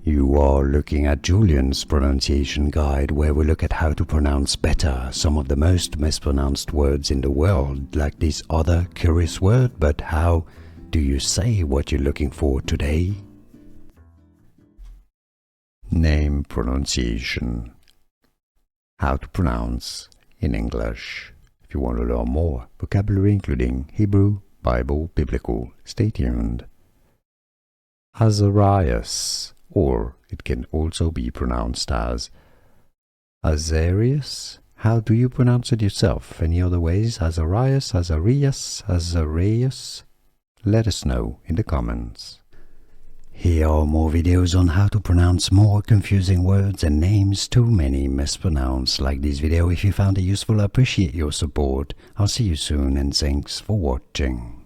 You are looking at Julian's pronunciation guide, where we look at how to pronounce better some of the most mispronounced words in the world, like this other curious word. But how do you say what you're looking for today? Name pronunciation. How to pronounce in English. If you want to learn more vocabulary including Hebrew, Bible, Biblical, stay tuned. Azarias, or it can also be pronounced as Azarias. How do you pronounce it yourself? Any other ways? Azarias, Azarias, Azarias? Let us know in the comments. Here are more videos on how to pronounce more confusing words and names too many mispronounced. Like this video if you found it useful. I appreciate your support. I'll see you soon and thanks for watching.